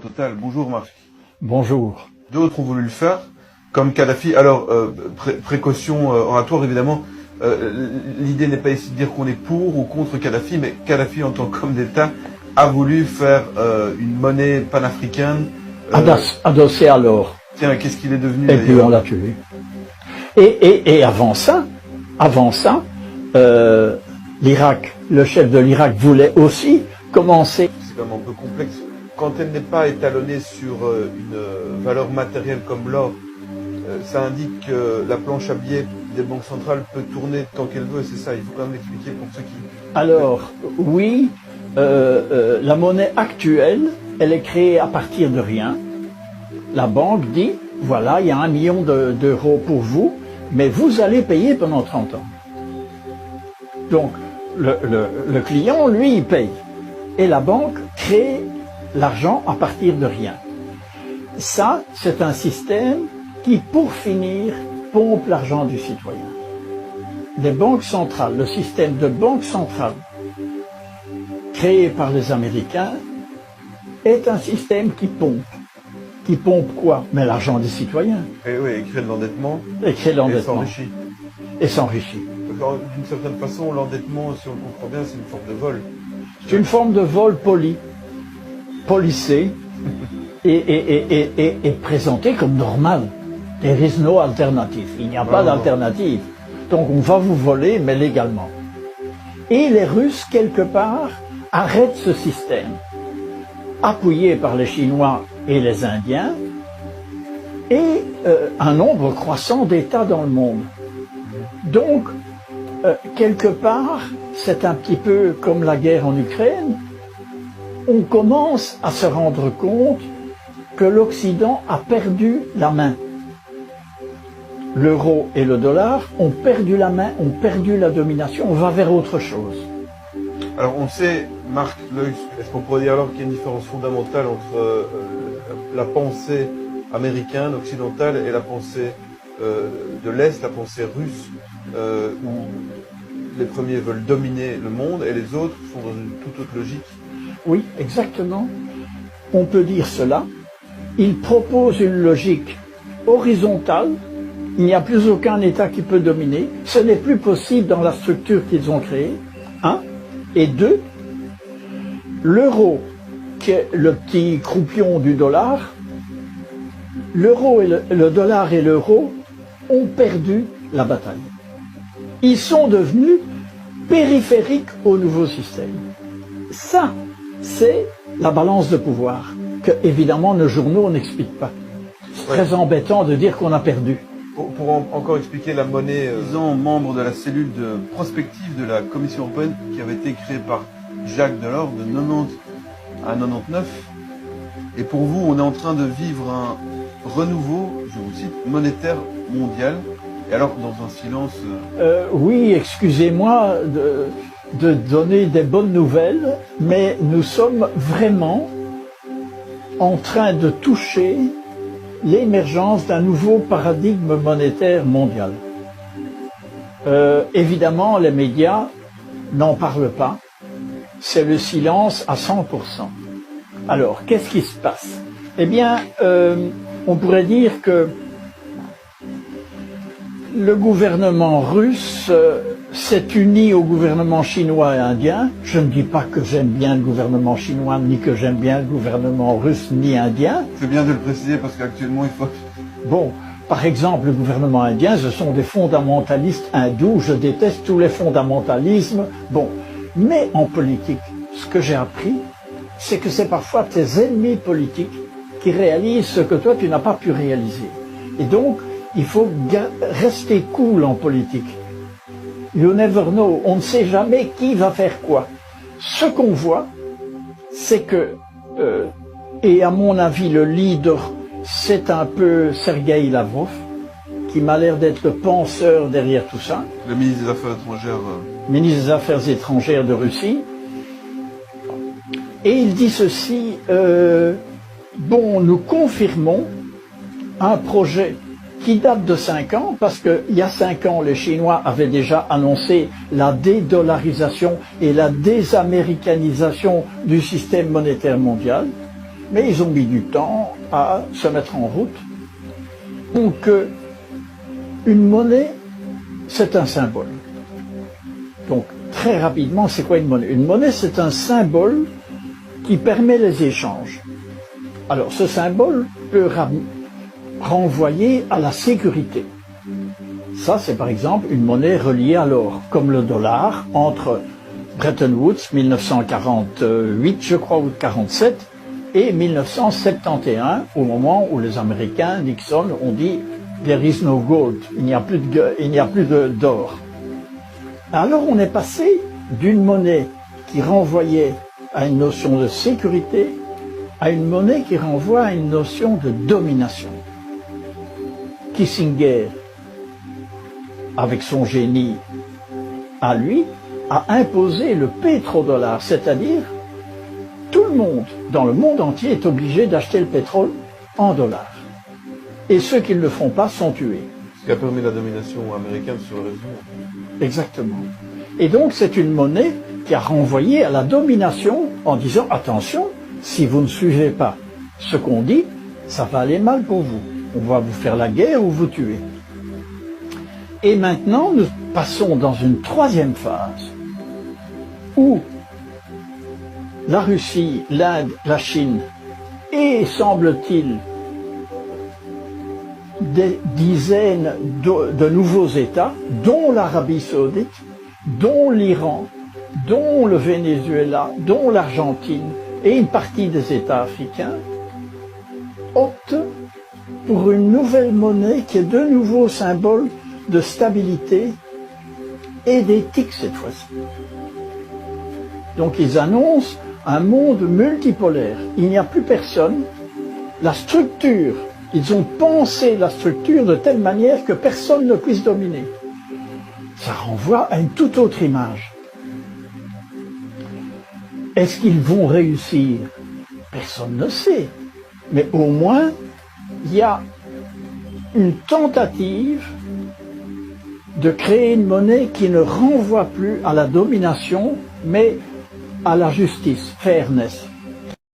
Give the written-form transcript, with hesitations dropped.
Total. Bonjour Marc. Bonjour. D'autres ont voulu le faire, comme Kadhafi. Alors, précaution oratoire évidemment, l'idée n'est pas ici de dire qu'on est pour ou contre Kadhafi, mais Kadhafi en tant qu'homme d'État a voulu faire une monnaie panafricaine. Adossée à l'or. Tiens, qu'est-ce qu'il est devenu? Et puis on l'a tué. Et avant ça, l'Irak, le chef de l'Irak voulait aussi commencer. C'est quand même un peu complexe. Quand elle n'est pas étalonnée sur une valeur matérielle comme l'or, ça indique que la planche à billets des banques centrales peut tourner tant qu'elle veut, c'est ça, il faut quand même l'expliquer pour ceux qui... Alors, oui, la monnaie actuelle, elle est créée à partir de rien. La banque dit, voilà, il y a 1 million d'euros pour vous, mais vous allez payer pendant 30 ans. Donc, le client, lui, il paye. Et la banque crée l'argent à partir de rien. Ça, c'est un système qui, pour finir, pompe l'argent du citoyen. Les banques centrales, le système de banque centrale créé par les Américains est un système qui pompe. Qui pompe quoi? Mais l'argent des citoyens. Et oui, et crée de l'endettement. Et crée de l'endettement. Et s'enrichit. Et s'enrichit. D'une certaine façon, l'endettement, si on le comprend bien, c'est une forme de vol. C'est une forme de vol policé et présenté comme normal. There is no alternative. Il n'y a pas d'alternative. Donc on va vous voler, mais légalement. Et les Russes, quelque part, arrêtent ce système, appuyés par les Chinois et les Indiens, et un nombre croissant d'États dans le monde. Donc, quelque part, c'est un petit peu comme la guerre en Ukraine, on commence à se rendre compte que l'Occident a perdu la main. L'euro et le dollar ont perdu la main, ont perdu la domination, on va vers autre chose. Alors on sait, Marc Leuss, est-ce qu'on pourrait dire alors qu'il y a une différence fondamentale entre la pensée américaine, occidentale, et la pensée de l'Est, la pensée russe, où les premiers veulent dominer le monde et les autres sont dans une toute autre logique? Oui, exactement. On peut dire cela. Ils proposent une logique horizontale. Il n'y a plus aucun État qui peut dominer. Ce n'est plus possible dans la structure qu'ils ont créée. 1. Et 2. L'euro, qui est le petit croupion du dollar, l'euro et le dollar et l'euro ont perdu la bataille. Ils sont devenus périphériques au nouveau système. Ça, c'est la balance de pouvoir, que évidemment nos journaux n'expliquent pas. C'est très embêtant de dire qu'on a perdu. Pour encore expliquer la monnaie, membre de la cellule de prospective de la Commission européenne qui avait été créée par Jacques Delors de 90 à 99. Et pour vous, on est en train de vivre un renouveau, je vous cite, monétaire mondial. Et alors, dans un silence... Oui, excusez-moi de donner des bonnes nouvelles, mais nous sommes vraiment en train de toucher l'émergence d'un nouveau paradigme monétaire mondial. Évidemment, les médias n'en parlent pas. C'est le silence à 100%. Alors, qu'est-ce qui se passe? Eh bien, on pourrait dire que le gouvernement russe s'est uni au gouvernement chinois et indien. Je ne dis pas que j'aime bien le gouvernement chinois, ni que j'aime bien le gouvernement russe, ni indien. C'est bien de le préciser parce qu'actuellement, il faut... Bon, par exemple, le gouvernement indien, ce sont des fondamentalistes hindous. Je déteste tous les fondamentalismes. Bon, mais en politique, ce que j'ai appris, c'est que c'est parfois tes ennemis politiques qui réalisent ce que toi, tu n'as pas pu réaliser. Et donc, il faut rester cool en politique. You never know. On ne sait jamais qui va faire quoi. Ce qu'on voit, c'est que, et à mon avis, le leader, c'est un peu Sergueï Lavrov, qui m'a l'air d'être le penseur derrière tout ça. Le ministre des Affaires étrangères. Ministre des Affaires étrangères de Russie. Et il dit ceci, bon, nous confirmons un projet qui date de 5 ans, parce qu'il y a 5 ans, les Chinois avaient déjà annoncé la dédollarisation et la désaméricanisation du système monétaire mondial. mais ils ont mis du temps à se mettre en route. Donc, une monnaie, c'est un symbole. Donc, très rapidement, c'est quoi une monnaie? Une monnaie, c'est un symbole qui permet les échanges. Alors, ce symbole peut renvoyer à la sécurité. Ça, c'est par exemple une monnaie reliée à l'or, comme le dollar, entre Bretton Woods, 1948, je crois, ou 47, et 1971, au moment où les Américains, Nixon, ont dit « There is no gold », il n'y a plus d'or. Alors on est passé d'une monnaie qui renvoyait à une notion de sécurité à une monnaie qui renvoie à une notion de domination. Kissinger, avec son génie à lui, a imposé le pétrodollar, c'est-à-dire tout le monde, dans le monde entier, est obligé d'acheter le pétrole en dollars. Et ceux qui ne le font pas sont tués. Ce qui a permis la domination américaine sur le réseau. Exactement. Et donc c'est une monnaie qui a renvoyé à la domination en disant attention, si vous ne suivez pas ce qu'on dit, ça va aller mal pour vous. On va vous faire la guerre ou vous tuer. Et maintenant, nous passons dans une troisième phase où la Russie, l'Inde, la Chine et, semble-t-il, des dizaines de nouveaux États, dont l'Arabie Saoudite, dont l'Iran, dont le Venezuela, dont l'Argentine et une partie des États africains, optent pour une nouvelle monnaie qui est de nouveau symbole de stabilité et d'éthique cette fois-ci. Donc ils annoncent un monde multipolaire. Il n'y a plus personne. La structure, ils ont pensé la structure de telle manière que personne ne puisse dominer. Ça renvoie à une toute autre image. Est-ce qu'ils vont réussir? Personne ne sait. Mais au moins, il y a une tentative de créer une monnaie qui ne renvoie plus à la domination, mais à la justice, fairness.